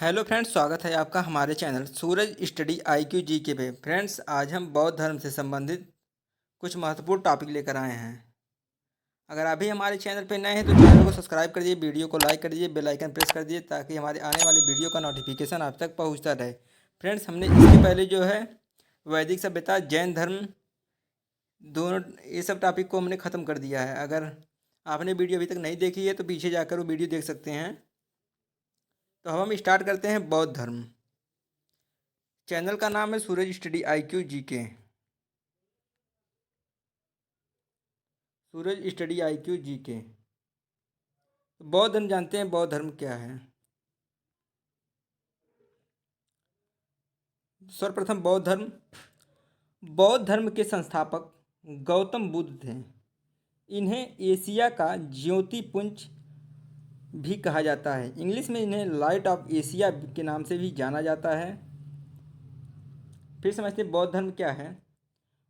Hello friends, स्वागत है आपका हमारे चैनल सूरज स्टडी IQ जीके पे। फ्रेंड्स, आज हम बौद्ध धर्म से संबंधित कुछ महत्वपूर्ण टॉपिक लेकर आए हैं। अगर अभी हमारे चैनल पे नए हैं तो चैनल को सब्सक्राइब कर दीजिए, वीडियो को लाइक कर दीजिए, बेल आइकन प्रेस कर दीजिए ताकि हमारे आने वाली वीडियो का नोटिफिकेशन आप तक पहुंचता रहे। फ्रेंड्स, हमने इसके पहले जो है वैदिक सभ्यता, जैन धर्म, दोनों ये सब टॉपिक को हमने ख़त्म कर दिया है। अगर आपने वीडियो अभी तक नहीं देखी है तो पीछे जाकर वो वीडियो देख सकते हैं। तो हम स्टार्ट करते हैं बौद्ध धर्म। चैनल का नाम है सूरज स्टडी IQ जीके। सूरज स्टडी IQ जीके। बौद्ध धर्म जानते हैं, बौद्ध धर्म क्या है? सर्वप्रथम बौद्ध धर्म के संस्थापक गौतम बुद्ध थे। इन्हें एशिया का ज्योतिपुंज भी कहा जाता है। इंग्लिश में इन्हें लाइट ऑफ एशिया के नाम से भी जाना जाता है। फिर समझते हैं बौद्ध धर्म क्या है।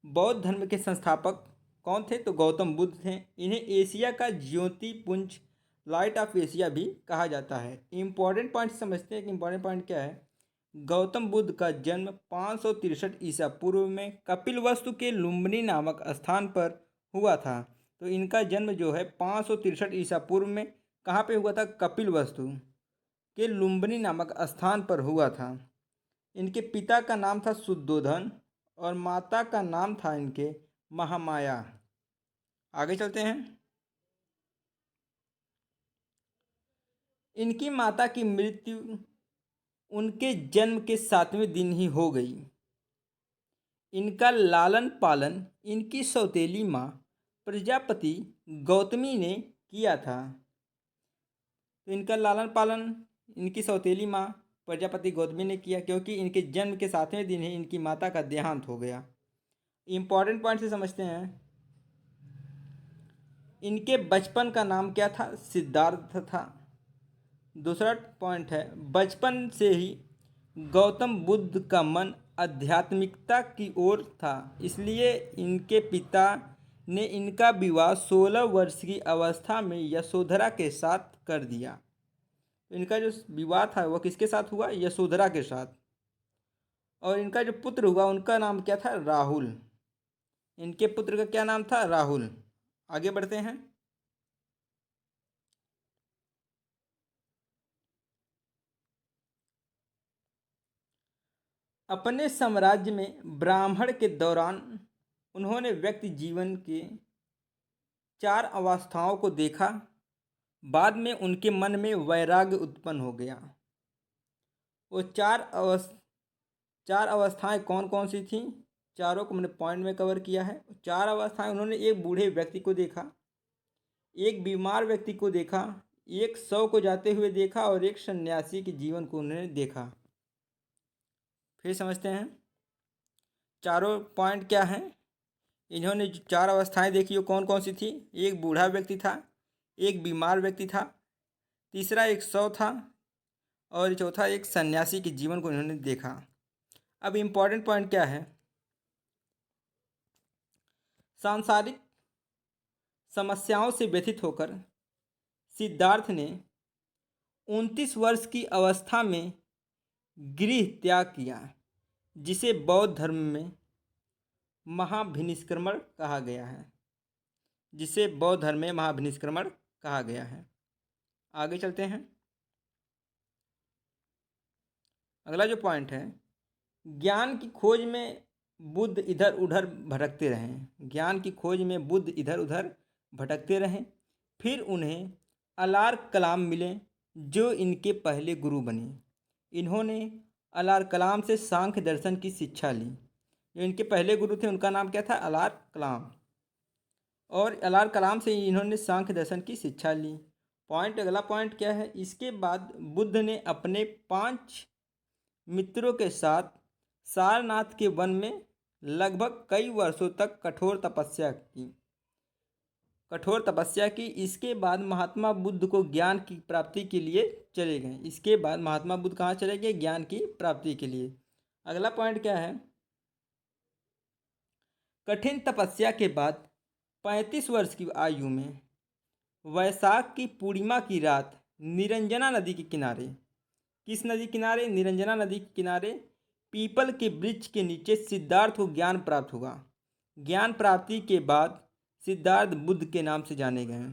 बौद्ध धर्म के संस्थापक कौन थे? तो गौतम बुद्ध थे। इन्हें एशिया का ज्योतिपुंज, लाइट ऑफ एशिया भी कहा जाता है। इम्पॉर्टेंट पॉइंट समझते हैं कि इम्पॉर्टेंट पॉइंट क्या है। गौतम बुद्ध का जन्म 563 ईसा पूर्व में कपिलवस्तु के लुम्बिनी नामक स्थान पर हुआ था। तो इनका जन्म जो है 563 ईसा पूर्व में कहाँ पे हुआ था? कपिलवस्तु के लुम्बिनी नामक स्थान पर हुआ था। इनके पिता का नाम था शुद्धोधन और माता का नाम था इनके महामाया। आगे चलते हैं। इनकी माता की मृत्यु उनके जन्म के 7वें दिन ही हो गई। इनका लालन पालन इनकी सौतेली माँ प्रजापति गौतमी ने किया था। तो इनका लालन पालन इनकी सौतेली माँ प्रजापति गौतमी ने किया, क्योंकि इनके जन्म के 7वें दिन ही इनकी माता का देहांत हो गया। इम्पॉर्टेंट पॉइंट से समझते हैं। इनके बचपन का नाम क्या था? सिद्धार्थ था। दूसरा पॉइंट है, बचपन से ही गौतम बुद्ध का मन आध्यात्मिकता की ओर था, इसलिए इनके पिता ने इनका विवाह 16 वर्ष की अवस्था में यशोधरा के साथ कर दिया। तो इनका जो विवाह था वह किसके साथ हुआ? यशोधरा के साथ। और इनका जो पुत्र हुआ उनका नाम क्या था? राहुल। इनके पुत्र का क्या नाम था? राहुल। आगे बढ़ते हैं। अपने साम्राज्य में ब्राह्मण के दौरान उन्होंने व्यक्ति जीवन के 4 अवस्थाओं को देखा। बाद में उनके मन में वैराग्य उत्पन्न हो गया। वो चार अवस्थाएं कौन कौन सी थीं? चारों को मैंने पॉइंट में कवर किया है। 4 अवस्थाएं उन्होंने एक बूढ़े व्यक्ति को देखा, एक बीमार व्यक्ति को देखा, एक शव को जाते हुए देखा और एक सन्यासी के जीवन को उन्होंने देखा। फिर समझते हैं चारों पॉइंट क्या हैं। इन्होंने जो 4 अवस्थाएं देखी वो कौन कौन सी थी? एक बूढ़ा व्यक्ति था, एक बीमार व्यक्ति था, तीसरा एक शव था और चौथा एक सन्यासी के जीवन को इन्होंने देखा। अब इम्पॉर्टेंट पॉइंट क्या है। सांसारिक समस्याओं से व्यथित होकर सिद्धार्थ ने 29 वर्ष की अवस्था में गृह त्याग किया, जिसे बौद्ध धर्म में महाभिनिष्क्रमण कहा गया है। जिसे बौद्ध धर्म में महाभिनिष्क्रमण कहा गया है। आगे चलते हैं। अगला जो पॉइंट है, ज्ञान की खोज में बुद्ध इधर उधर भटकते रहें। ज्ञान की खोज में बुद्ध इधर उधर भटकते रहें। फिर उन्हें अलार कलाम मिले जो इनके पहले गुरु बने। इन्होंने अलार कलाम से सांख्य दर्शन की शिक्षा ली। जो इनके पहले गुरु थे उनका नाम क्या था? अलार कलाम। और अलार कलाम से इन्होंने सांख्य दर्शन की शिक्षा ली। अगला पॉइंट क्या है। इसके बाद बुद्ध ने अपने 5 मित्रों के साथ सारनाथ के वन में लगभग कई वर्षों तक कठोर तपस्या की। इसके बाद महात्मा बुद्ध को ज्ञान की प्राप्ति के लिए चले गए। इसके बाद महात्मा बुद्ध कहाँ चले गए? ज्ञान की प्राप्ति के लिए। अगला पॉइंट क्या है। कठिन तपस्या के बाद 35 वर्ष की आयु में वैशाख की पूर्णिमा की रात निरंजना नदी के किनारे किस नदी किनारे? निरंजना नदी के किनारे पीपल के वृक्ष के नीचे सिद्धार्थ को ज्ञान प्राप्त हुआ। ज्ञान प्राप्ति के बाद सिद्धार्थ बुद्ध के नाम से जाने गए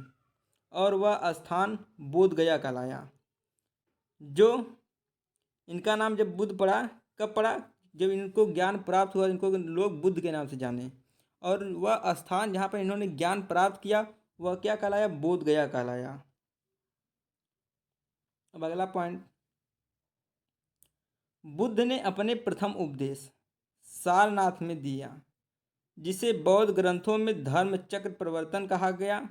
और वह स्थान बोध गया कहलाया। जो इनका नाम जब बुद्ध पड़ा, कब पड़ा? जब इनको ज्ञान प्राप्त हुआ, इनको लोग बुद्ध के नाम से जाने, और वह स्थान जहाँ पर इन्होंने ज्ञान प्राप्त किया वह क्या कहलाया? बोध गया कहलाया। अब अगला पॉइंट, बुद्ध ने अपने प्रथम उपदेश सारनाथ में दिया, जिसे बौद्ध ग्रंथों में धर्म चक्र प्रवर्तन कहा गया,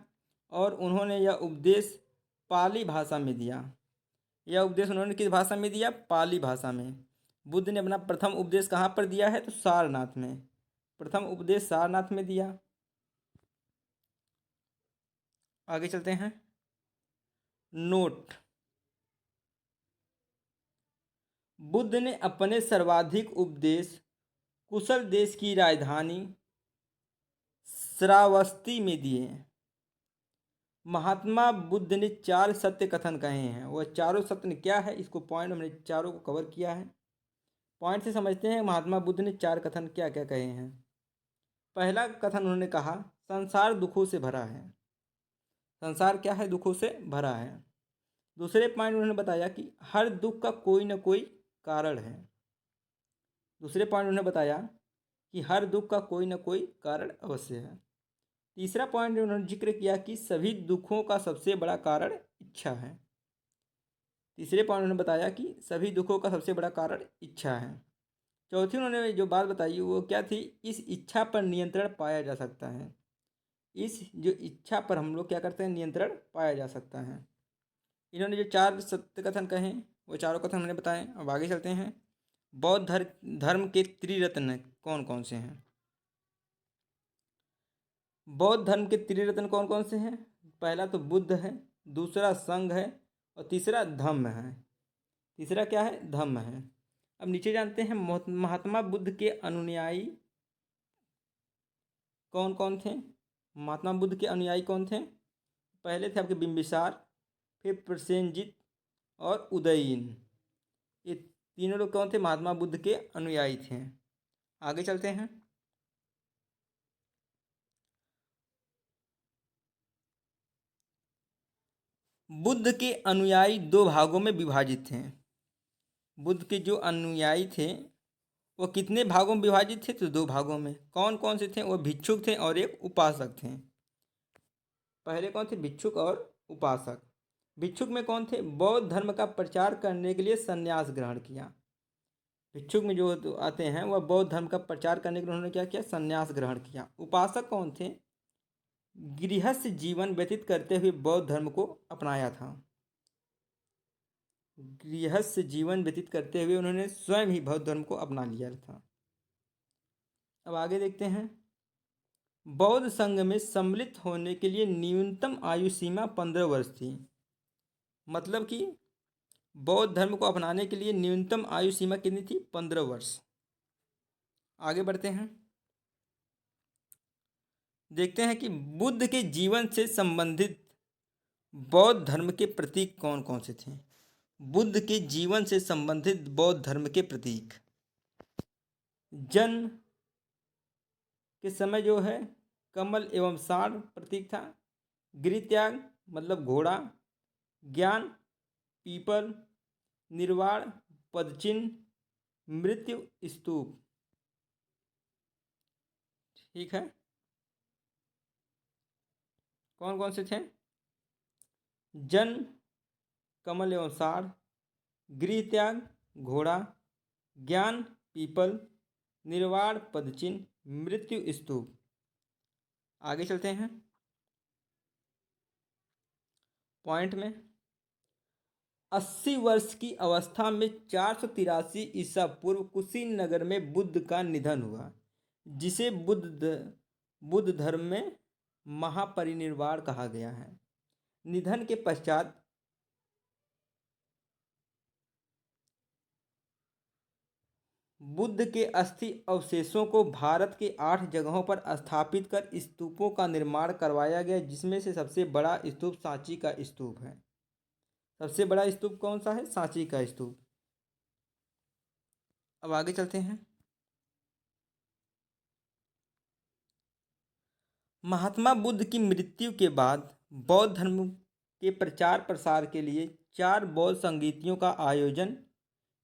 और उन्होंने यह उपदेश पाली भाषा में दिया। यह उपदेश उन्होंने किस भाषा में दिया? पाली भाषा में। बुद्ध ने अपना प्रथम उपदेश कहाँ पर दिया है? तो सारनाथ में। प्रथम उपदेश सारनाथ में दिया। आगे चलते हैं। नोट, बुद्ध ने अपने सर्वाधिक उपदेश कुशल देश की राजधानी श्रावस्ती में दिए। महात्मा बुद्ध ने 4 सत्य कथन कहे हैं। वह चारों सत्य क्या है? इसको पॉइंट हमने चारों को कवर किया है। पॉइंट से समझते हैं महात्मा बुद्ध ने 4 कथन क्या क्या कहे हैं। पहला कथन उन्होंने कहा, संसार दुखों से भरा है। संसार क्या है? दुखों से भरा है। दूसरे पॉइंट उन्होंने बताया कि हर दुख का कोई न कोई कारण है। दूसरे पॉइंट उन्होंने बताया कि हर दुख का कोई न कोई कारण अवश्य है। तीसरा पॉइंट उन्होंने जिक्र किया कि सभी दुखों का सबसे बड़ा कारण इच्छा है। तीसरे पॉइंट उन्होंने बताया कि सभी दुखों का सबसे बड़ा कारण इच्छा है। चौथी उन्होंने जो बात बताई वो क्या थी? इस इच्छा पर नियंत्रण पाया जा सकता है। इस जो इच्छा पर हम लोग क्या करते हैं? नियंत्रण पाया जा सकता है। इन्होंने जो 4 सत्य कथन कहे वो चारों कथन हमने बताए। अब आगे चलते हैं। बौद्ध धर्म के त्रिरत्न कौन कौन से हैं? बौद्ध धर्म के त्रिरत्न कौन कौन से हैं? पहला तो बुद्ध है, दूसरा संघ है, और तीसरा धम्म है। तीसरा क्या है? धम्म है। अब नीचे जानते हैं महात्मा बुद्ध के अनुयायी कौन कौन थे। महात्मा बुद्ध के अनुयायी कौन थे? पहले थे आपके बिंबिसार, फिर प्रसेनजित और उदयीन। ये तीनों लोग कौन थे? महात्मा बुद्ध के अनुयायी थे। आगे चलते हैं। बुद्ध के अनुयायी 2 भागों में विभाजित थे। बुद्ध के जो अनुयायी थे वो कितने भागों में विभाजित थे? तो 2 भागों में। कौन कौन से थे? वो भिक्षुक थे और एक उपासक थे। पहले कौन थे? भिक्षुक और उपासक। भिक्षुक में कौन थे? बौद्ध धर्म का प्रचार करने के लिए संन्यास ग्रहण किया। भिक्षुक में जो आते हैं वह बौद्ध धर्म का प्रचार करने के लिए उन्होंने क्या किया? संन्यास ग्रहण किया। उपासक कौन थे? गृहस्थ जीवन व्यतीत करते हुए बौद्ध धर्म को अपनाया था। गृहस्थ जीवन व्यतीत करते हुए उन्होंने स्वयं ही बौद्ध धर्म को अपना लिया था। अब आगे देखते हैं। बौद्ध संघ में सम्मिलित होने के लिए न्यूनतम आयु सीमा 15 वर्ष थी। मतलब कि बौद्ध धर्म को अपनाने के लिए न्यूनतम आयु सीमा कितनी थी? 15 वर्ष। आगे बढ़ते हैं। देखते हैं कि बुद्ध के जीवन से संबंधित बौद्ध धर्म के प्रतीक कौन कौन से थे। बुद्ध के जीवन से संबंधित बौद्ध धर्म के प्रतीक, जन्म के समय जो है कमल एवं सांड प्रतीक था। गृहत्याग मतलब घोड़ा, ज्ञान पीपल, निर्वाण पदचिन्ह, मृत्यु स्तूप। ठीक है। कौन कौन से थे? जन्म कमल एवं सांड, गृहत्याग घोड़ा, ज्ञान पीपल, निर्वाण पदचिन्ह, मृत्यु स्तूप। आगे चलते हैं पॉइंट में। 80 वर्ष की अवस्था में 483 ईसा पूर्व कुशीनगर में बुद्ध का निधन हुआ, जिसे बुद्ध धर्म में महापरिनिर्वाण कहा गया है। निधन के पश्चात बुद्ध के अस्थि अवशेषों को भारत के 8 जगहों पर स्थापित कर स्तूपों का निर्माण करवाया गया, जिसमें से सबसे बड़ा स्तूप सांची का स्तूप है। सबसे बड़ा स्तूप कौन सा है? सांची का स्तूप। अब आगे चलते हैं। महात्मा बुद्ध की मृत्यु के बाद बौद्ध धर्म के प्रचार प्रसार के लिए 4 बौद्ध संगीतियों का आयोजन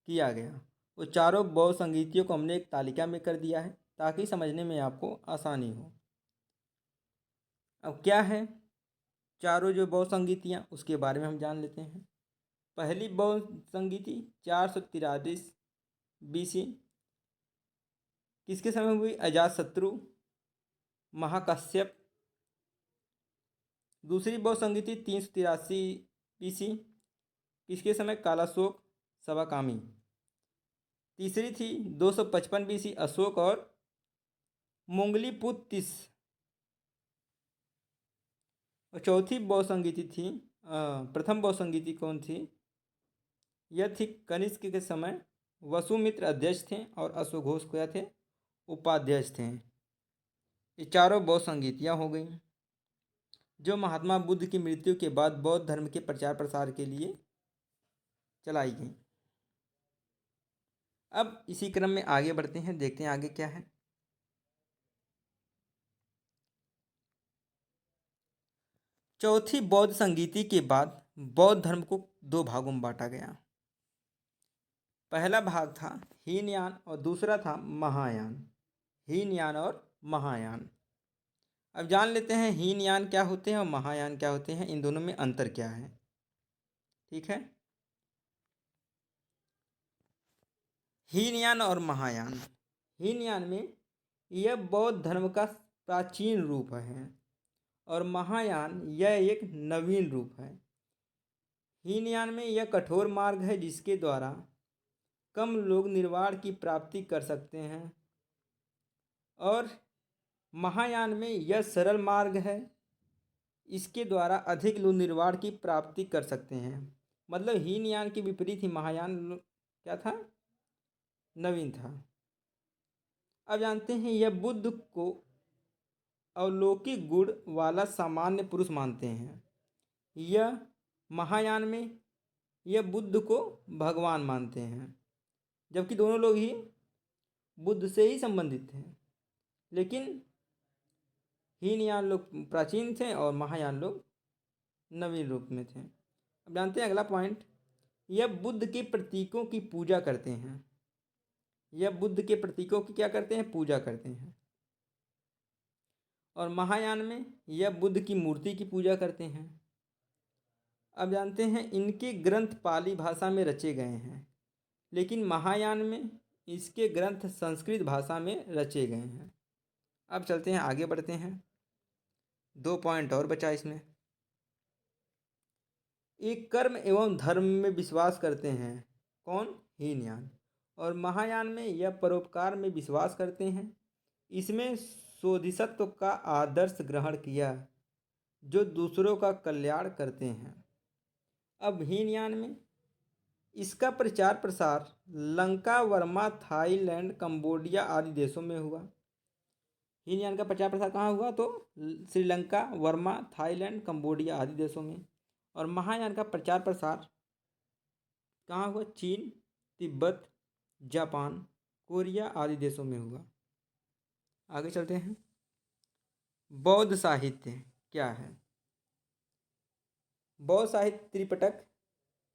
किया गया। वो चारों बौद्ध संगीतियों को हमने एक तालिका में कर दिया है ताकि समझने में आपको आसानी हो। अब क्या है चारों जो बौद्ध संगीतियाँ, उसके बारे में हम जान लेते हैं। पहली बौद्ध संगीति 443 BC किसके समय हुई? अजातशत्रु महाकश्यप। दूसरी बौद्ध संगीति 383 BC किसके समय? कालाशोक सवाकामी। तीसरी थी 255 BC अशोक और मोंगलीपुत्तिस। और चौथी बौद्ध संगीति थी प्रथम बौद्ध संगीति कौन थी? यह थी कनिष्क के समय। वसुमित्र अध्यक्ष थे और अश्वघोष क्या थे? उपाध्यक्ष थे। ये चारों बौद्ध संगीतियाँ हो गई जो महात्मा बुद्ध की मृत्यु के बाद बौद्ध धर्म के प्रचार प्रसार के लिए चलाई गई। अब इसी क्रम में आगे बढ़ते हैं, देखते हैं आगे क्या है। चौथी बौद्ध संगीति के बाद बौद्ध धर्म को 2 भागों में बांटा गया। पहला भाग था हीनयान और दूसरा था महायान। हीनयान और महायान। अब जान लेते हैं हीनयान क्या होते हैं और महायान क्या होते हैं, इन दोनों में अंतर क्या है। ठीक है, हीनयान और महायान। हीनयान में यह बौद्ध धर्म का प्राचीन रूप है और महायान यह एक नवीन रूप है। हीनयान में यह कठोर मार्ग है जिसके द्वारा कम लोग निर्वाण की प्राप्ति कर सकते हैं और महायान में यह सरल मार्ग है, इसके द्वारा अधिक लोग निर्वाण की प्राप्ति कर सकते हैं। मतलब हीनयान के विपरीत ही महायान क्या था? नवीन था। अब जानते हैं यह बुद्ध को अलौकिक गुण वाला सामान्य पुरुष मानते हैं। यह महायान में यह बुद्ध को भगवान मानते हैं, जबकि दोनों लोग ही बुद्ध से ही संबंधित हैं। लेकिन हीनयान लोग प्राचीन थे और महायान लोग नवीन रूप में थे। अब जानते हैं अगला पॉइंट, यह बुद्ध के प्रतीकों की पूजा करते हैं। यह बुद्ध के प्रतीकों की क्या करते हैं? पूजा करते हैं। और महायान में यह बुद्ध की मूर्ति की पूजा करते हैं। अब जानते हैं इनके ग्रंथ पाली भाषा में रचे गए हैं, लेकिन महायान में इसके ग्रंथ संस्कृत भाषा में रचे गए हैं। अब चलते हैं आगे बढ़ते हैं, 2 पॉइंट और बचा इसमें। एक कर्म एवं धर्म में विश्वास करते हैं। कौन? हीनयान। और महायान में यह परोपकार में विश्वास करते हैं। इसमें बोधिसत्व का आदर्श ग्रहण किया जो दूसरों का कल्याण करते हैं। अब हीनयान में इसका प्रचार प्रसार लंका, वर्मा, थाईलैंड, कंबोडिया आदि देशों में हुआ। हीनयान का प्रचार प्रसार कहाँ हुआ? तो श्रीलंका, वर्मा, थाईलैंड, कंबोडिया आदि देशों में। और महायान का प्रचार प्रसार कहाँ हुआ? चीन, तिब्बत, जापान, कोरिया आदि देशों में हुआ। आगे चलते हैं, बौद्ध साहित्य क्या है? बौद्ध साहित्य त्रिपिटक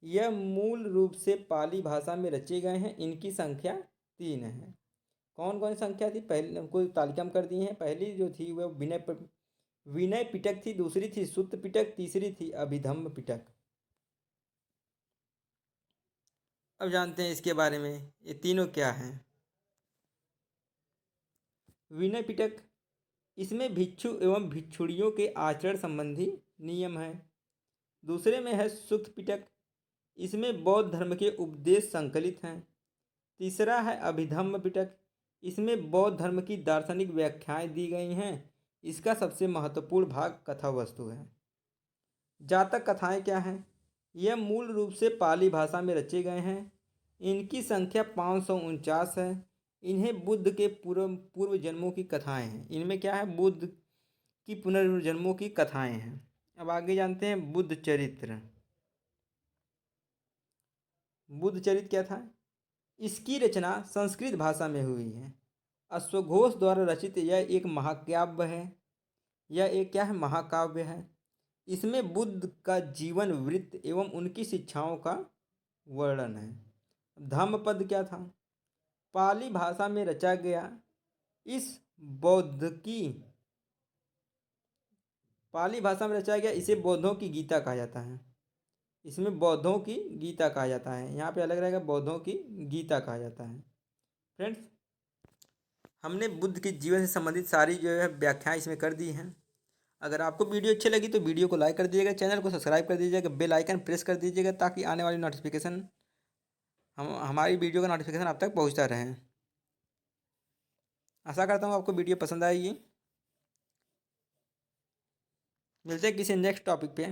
यह मूल रूप से पाली भाषा में रचे गए हैं। इनकी संख्या 3 है। कौन कौन संख्या थी? पहले हमको तालिका में कर दी है। पहली जो थी वह विनय पिटक थी, दूसरी थी सुत्त पिटक, तीसरी थी अभिधम्म पिटक। अब जानते हैं इसके बारे में, ये तीनों क्या हैं। विनय पिटक, इसमें भिक्षु एवं भिक्षुणियों के आचरण संबंधी नियम है। दूसरे में है सुत्त पिटक, इसमें बौद्ध धर्म के उपदेश संकलित हैं। तीसरा है अभिधम्म पिटक, इसमें बौद्ध धर्म की दार्शनिक व्याख्याएं दी गई हैं। इसका सबसे महत्वपूर्ण भाग कथा वस्तु है। जातक कथाएं क्या हैं? यह मूल रूप से पाली भाषा में रचे गए हैं। इनकी संख्या 549 है। इन्हें बुद्ध के पूर्व जन्मों की कथाएं हैं। इनमें क्या है? बुद्ध की पुनर्जन्मों की कथाएं हैं। अब आगे जानते हैं बुद्ध चरित्र। बुद्ध चरित्र क्या था? इसकी रचना संस्कृत भाषा में हुई है। अश्वघोष द्वारा रचित यह एक महाकाव्य है। यह एक क्या है? महाकाव्य है। इसमें बुद्ध का जीवन वृत्त एवं उनकी शिक्षाओं का वर्णन है। धम्मपद क्या था? पाली भाषा में रचा गया इस बौद्ध की पाली भाषा में रचा गया इसे बौद्धों की गीता कहा जाता है। इसमें बौद्धों की गीता कहा जाता है। यहाँ पे अलग रहेगा, बौद्धों की गीता कहा जाता है। फ्रेंड्स, हमने बुद्ध के जीवन से संबंधित सारी जो है व्याख्याएं इसमें कर दी हैं। अगर आपको वीडियो अच्छी लगी तो वीडियो को लाइक कर दीजिएगा, चैनल को सब्सक्राइब कर दीजिएगा, बेल आइकन प्रेस कर दीजिएगा ताकि आने वाली नोटिफिकेशन हमारी वीडियो का नोटिफिकेशन आप तक पहुंचता रहे। आशा करता हूँ आपको वीडियो पसंद आएगी। मिलते हैं किसी नेक्स्ट टॉपिक पे।